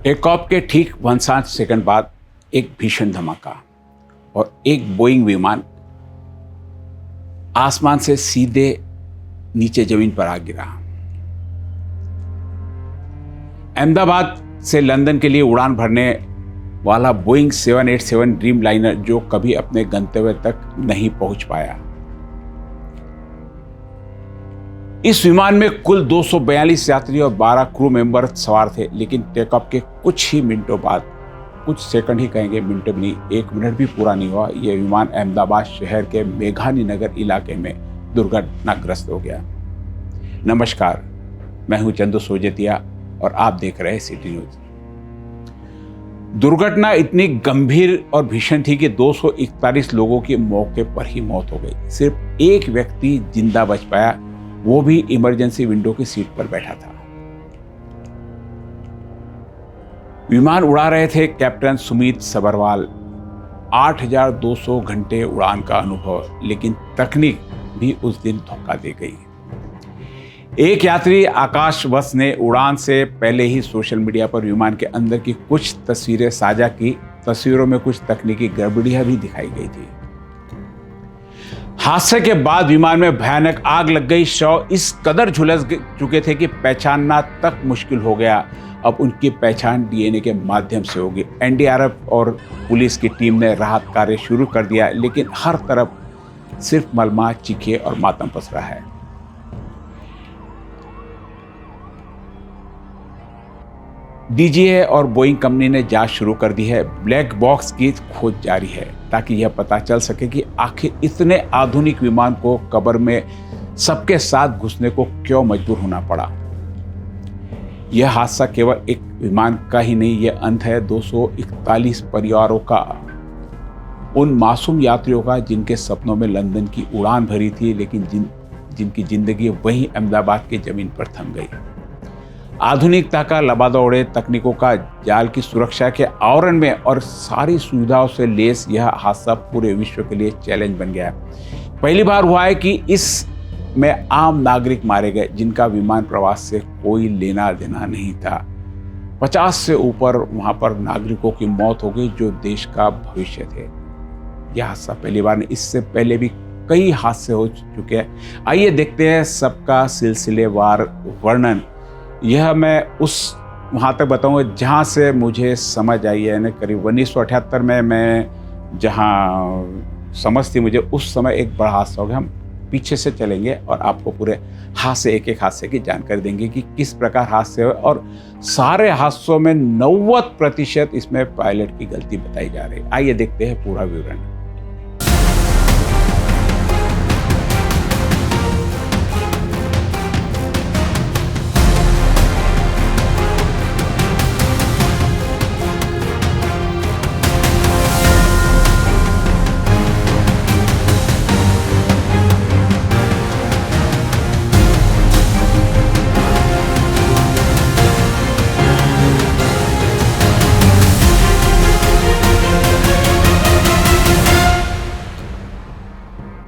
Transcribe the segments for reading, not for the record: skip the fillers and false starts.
Take off के ठीक 59 second बाद एक भीषण धमाका और एक बोइंग विमान आसमान से सीधे नीचे जमीन पर आ गिरा। अहमदाबाद से लंदन के लिए उड़ान भरने वाला बोइंग 787 ड्रीम लाइनर जो कभी अपने गंतव्य तक नहीं पहुंच पाया। इस विमान में कुल 242 यात्री और 12 क्रू मेंबर सवार थे, लेकिन टेक ऑफ के कुछ ही मिनटों बाद, कुछ सेकंड ही कहेंगे, मिनट भी नहीं, 1 मिनट भी पूरा नहीं हुआ, यह विमान अहमदाबाद शहर के मेघानी नगर इलाके में दुर्घटनाग्रस्त हो गया। नमस्कार, मैं हूं चंदू सोजतिया और आप देख रहे हैं सिटी न्यूज। दुर्घटना इतनी गंभीर और भीषण थी कि 241 लोगों की मौके पर ही मौत हो गई। सिर्फ एक व्यक्ति जिंदा बच पाया, वो भी इमरजेंसी विंडो की सीट पर बैठा था। विमान उड़ा रहे थे कैप्टन सुमित सबरवाल। 8,200 घंटे उड़ान का अनुभव, लेकिन तकनीक भी उस दिन धोखा दे गई। एक यात्री आकाशवश ने उड़ान से पहले ही सोशल मीडिया पर विमान के अंदर की कुछ तस्वीरें साझा की। तस्वीरों में कुछ तकनीकी गड़बड़ियां भी दिखाई गई थी। हादसे के बाद विमान में भयानक आग लग गई। शव इस कदर झुलस चुके थे कि पहचानना तक मुश्किल हो गया। अब उनकी पहचान डीएनए के माध्यम से होगी। एनडीआरएफ और पुलिस की टीम ने राहत कार्य शुरू कर दिया, लेकिन हर तरफ सिर्फ मलबा, चीखे और मातम पसरा है। डीजीए और बोइंग कंपनी ने जांच शुरू कर दी है। ब्लैक बॉक्स की खोज जारी है ताकि यह पता चल सके कि आखिर इतने आधुनिक विमान को कब्र में सबके साथ घुसने को क्यों मजबूर होना पड़ा। यह हादसा केवल एक विमान का ही नहीं, यह अंत है 241 परिवारों का, उन मासूम यात्रियों का जिनके सपनों में लंदन की उड़ान भरी थी, लेकिन जिनकी जिंदगी वहीं अहमदाबाद की जमीन पर थम गई। आधुनिकता का लबादौड़े, तकनीकों का जाल की सुरक्षा के आवरण में और सारी सुविधाओं से लेस यह हादसा पूरे विश्व के लिए चैलेंज बन गया। पहली बार हुआ है कि इसमें आम नागरिक मारे गए जिनका विमान प्रवास से कोई लेना देना नहीं था। 50 से ऊपर वहां पर नागरिकों की मौत हो गई जो देश का भविष्य थे। यह हादसा पहली बार नहीं, इससे पहले भी कई हादसे हो चुके हैं। आइए देखते हैं सबका सिलसिलेवार वर्णन। यह मैं उस वहाँ तक बताऊँगा जहाँ से मुझे समझ आई है। यानी करीब 1978 में मैं जहाँ समझ थी मुझे, उस समय एक बड़ा हादसा हो गया। हम पीछे से चलेंगे और आपको पूरे हादसे, एक एक हादसे की जानकारी देंगे कि किस प्रकार हादसे हुए, और सारे हादसों में 90% इसमें पायलट की गलती बताई जा रही है। आइए देखते हैं पूरा विवरण।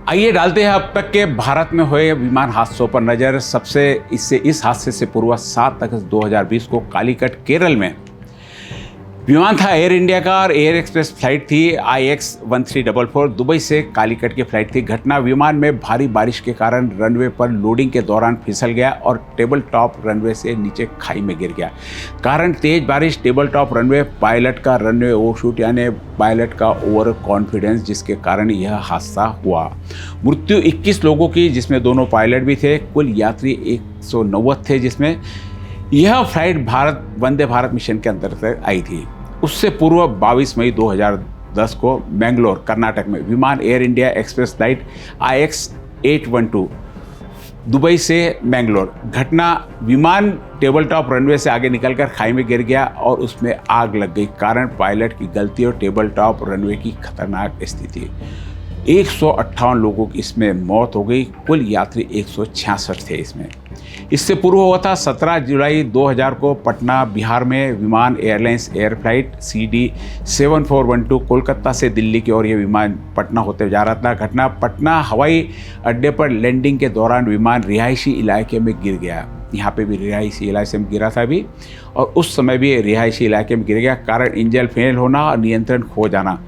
आइए डालते हैं अब तक के भारत में हुए विमान हादसों पर नजर। इस हादसे से पूर्व 7 अगस्त 2020 को कालीकट, केरल में विमान था एयर इंडिया का और एयर एक्सप्रेस फ्लाइट थी IX1344। दुबई से कालीकट की फ्लाइट थी। घटना विमान में भारी बारिश के कारण रनवे पर लोडिंग के दौरान फिसल गया और टेबल टॉप रनवे से नीचे खाई में गिर गया। कारण तेज बारिश, टेबल टॉप रनवे, पायलट का रनवे ओवरशूट यानी पायलट का ओवर कॉन्फिडेंस, जिसके कारण यह हादसा हुआ। मृत्यु 21 लोगों की, जिसमें दोनों पायलट भी थे। कुल यात्री 190 थे, जिसमें यह फ्लाइट वंदे भारत मिशन के अंतर्गत आई थी। उससे पूर्व 22 मई 2010 को बेंगलोर, कर्नाटक में विमान air India express flight IX812 Dubai से बेंगलोर। घटना, विमान टेबल टॉप रनवे से आगे निकलकर खाई में गिर गया और उसमें आग लग गई। कारण पायलट की गलती और टेबल टॉप रनवे की खतरनाक स्थिति। 158 लोगों की इसमें मौत हो गई। कुल यात्री 166 थे इसमें। इससे पूर्व हुआ था 17 जुलाई 2000 को पटना, बिहार में विमान airlines air flight CD7412 Kolkata से दिल्ली की ओर यह विमान पटना होते जा रहा था। घटना, पटना हवाई अड्डे पर लैंडिंग के दौरान विमान रिहायशी इलाके में गिर गया। यहाँ पे भी रिहायशी इलाके में गिरा था अभी, और उस समय भी रिहायशी इलाके में गिर गया। कारण इंजन फेल होना और नियंत्रण खो जाना।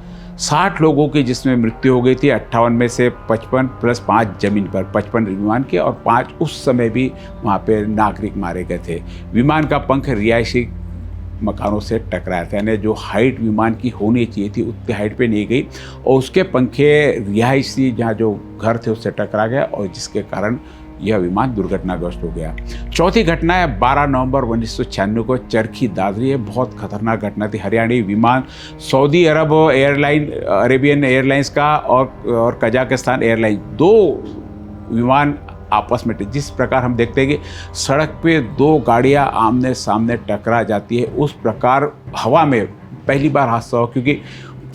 60 लोगों की जिसमें मृत्यु हो गई थी। 58 में से 55 प्लस 5 जमीन पर, 55 विमान के और 5 उस समय भी वहाँ पे नागरिक मारे गए थे। विमान का पंख रिहायशी मकानों से टकराया था, यानी जो हाइट विमान की होनी चाहिए थी उतनी हाइट पे नहीं गई, और उसके पंखे रिहायशी जहाँ जो घर थे उससे टकरा गया, और जिसके कारण यह विमान दुर्घटनाग्रस्त हो गया। चौथी घटना है 12 नवंबर 1996 को चरखी दादरी है। बहुत खतरनाक घटना थी। हरियाणवी विमान सऊदी अरब एयरलाइन, अरेबियन एयरलाइंस का और कजाकिस्तान एयरलाइन, 2 विमान आपस में, जिस प्रकार हम देखते हैं कि सड़क पे 2 गाड़ियां आमने सामने टकरा जाती है, उस प्रकार हवा में पहली बार हादसा हो, क्योंकि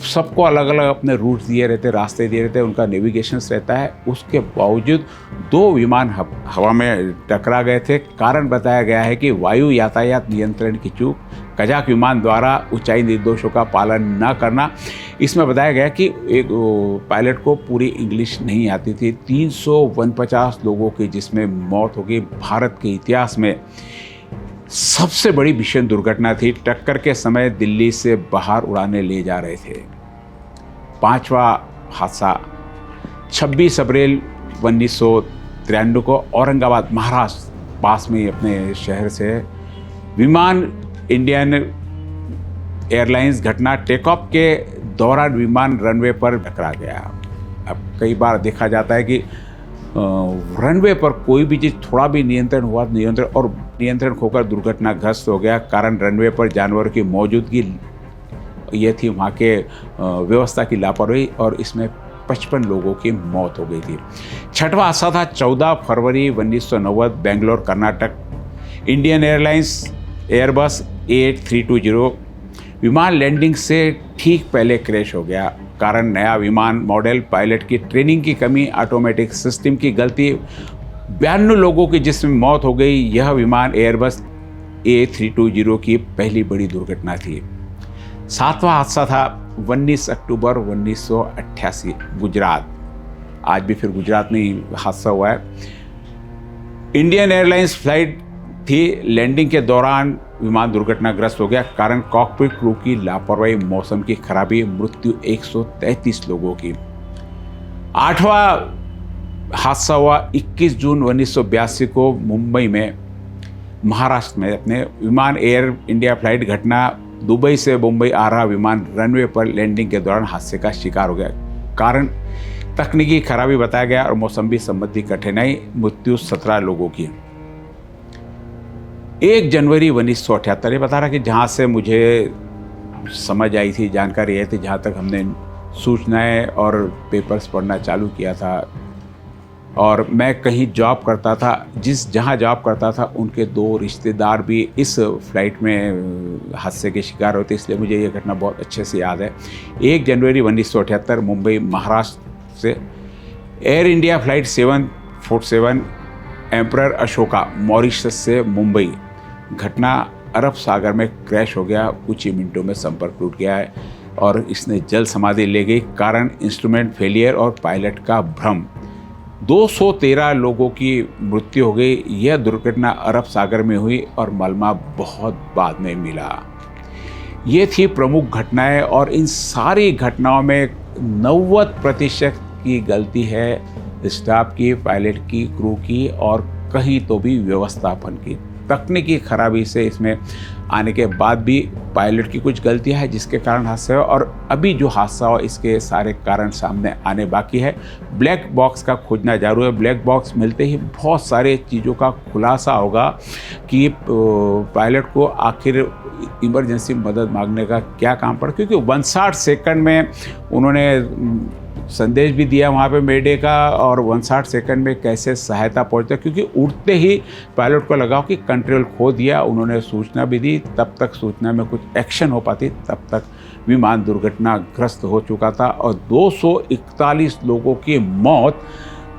सबको अलग अलग अपने रूट दिए रहते, रास्ते दिए रहते, उनका नेविगेशंस रहता है। उसके बावजूद 2 विमान हवा में टकरा गए थे। कारण बताया गया है कि वायु यातायात नियंत्रण की चूक, कजाक विमान द्वारा ऊंचाई निर्देशों का पालन न करना। इसमें बताया गया कि एक पायलट को पूरी इंग्लिश नहीं आती थी। 349 लोगों की जिसमें मौत हो गई। भारत के इतिहास में सबसे बड़ी भीषण दुर्घटना थी। टक्कर के समय दिल्ली से बाहर उड़ाने ले जा रहे थे। 5वां हादसा 26 अप्रैल 1993 को औरंगाबाद महाराष्ट्र पास में अपने शहर से विमान इंडियन एयरलाइंस घटना। टेक ऑफ के दौरान विमान रनवे पर टकरा गया। अब कई बार देखा जाता है कि रनवे पर कोई भी चीज़ थोड़ा भी नियंत्रण खोकर दुर्घटनाग्रस्त हो गया। कारण रनवे पर जानवरों की मौजूदगी, ये थी वहाँ के व्यवस्था की लापरवाही, और इसमें 55 लोगों की मौत हो गई थी। 6वां हादसा था 14 फरवरी 1990 Bangalore Karnataka. Indian airlines Airbus A320 विमान लैंडिंग से ठीक पहले क्रैश हो गया। कारण नया विमान मॉडल, पायलट की ट्रेनिंग की कमी, ऑटोमेटिक सिस्टम की गलती। 92 लोगों की जिसमें मौत हो गई। यह विमान एयरबस A320 की पहली बड़ी दुर्घटना थी। 7वां हादसा था 19 अक्टूबर 1988 गुजरात। आज भी फिर गुजरात में ही हादसा हुआ है। इंडियन एयरलाइंस फ्लाइट थी। लैंडिंग के दौरान विमान दुर्घटनाग्रस्त हो गया। कारण कॉकपिट क्रू की लापरवाही, मौसम की खराबी, मृत्यु 133 लोगों की। 8वां हादसा हुआ 21 जून 1982 को मुंबई में, महाराष्ट्र में। अपने विमान एयर इंडिया फ्लाइट घटना। दुबई से मुंबई आ रहा विमान रनवे पर लैंडिंग के दौरान हादसे का शिकार हो गया। कारण तकनीकी खराबी बताया गया और मौसम संबंधी कठिनाई। मृत्यु 17 लोगों की। 1 जनवरी 1978, ये बता रहा कि जहाँ से मुझे समझ आई थी, जानकारी आई थी, जहाँ तक हमने सूचनाएं और पेपर्स पढ़ना चालू किया था, और मैं कहीं जॉब करता था, जहाँ जॉब करता था उनके 2 रिश्तेदार भी इस फ्लाइट में हादसे के शिकार होते, इसलिए मुझे ये घटना बहुत अच्छे से याद है। 1 जनवरी 1978 मुंबई महाराष्ट्र से air India flight 747 emperor Ashoka Mauritius से मुंबई। घटना अरब सागर में क्रैश हो गया। कुछ ही मिनटों में संपर्क टूट गया है और इसने जल समाधि ले गई। कारण इंस्ट्रूमेंट फेलियर और पायलट का भ्रम। 213 लोगों की मृत्यु हो गई। यह दुर्घटना अरब सागर में हुई और मलबा बहुत बाद में मिला। ये थी प्रमुख घटनाएं, और इन सारी घटनाओं में 90% की गलती है स्टाफ की, पायलट की, क्रू की, और कहीं तो भी व्यवस्थापन की। तकनीकी खराबी से इसमें आने के बाद भी पायलट की कुछ गलतियां हैं जिसके कारण हादसा हुआ, और अभी जो हादसा हुआ इसके सारे कारण सामने आने बाकी है। ब्लैक बॉक्स का खोजना जारी है। ब्लैक बॉक्स मिलते ही बहुत सारे चीज़ों का खुलासा होगा कि पायलट को आखिर इमरजेंसी मदद मांगने का क्या काम पड़ा, क्योंकि 59 सेकंड में उन्होंने संदेश भी दिया वहाँ पे मेडे का, और 59 सेकंड में कैसे सहायता पहुँचता, क्योंकि उड़ते ही पायलट को लगा कि कंट्रोल खो दिया। उन्होंने सूचना भी दी, तब तक सूचना में कुछ एक्शन हो पाती, तब तक विमान दुर्घटनाग्रस्त हो चुका था, और 241 लोगों की मौत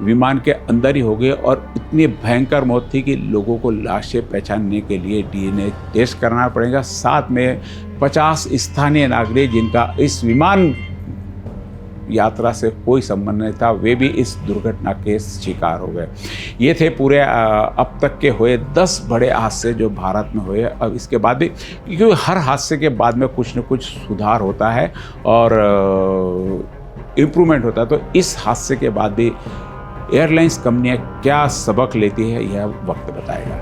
विमान के अंदर ही हो गई। और इतनी भयंकर मौत थी कि लोगों को लाशें पहचानने के लिए DNA टेस्ट करना पड़ेगा। साथ में 50 स्थानीय नागरिक जिनका इस विमान यात्रा से कोई संबंध नहीं था, वे भी इस दुर्घटना के शिकार हो गए। ये थे पूरे अब तक के हुए 10 बड़े हादसे जो भारत में हुए। अब इसके बाद भी, क्योंकि हर हादसे के बाद में कुछ न कुछ सुधार होता है और इम्प्रूवमेंट होता है, तो इस हादसे के बाद भी एयरलाइंस कंपनियां क्या सबक लेती है, यह वक्त बताएगा।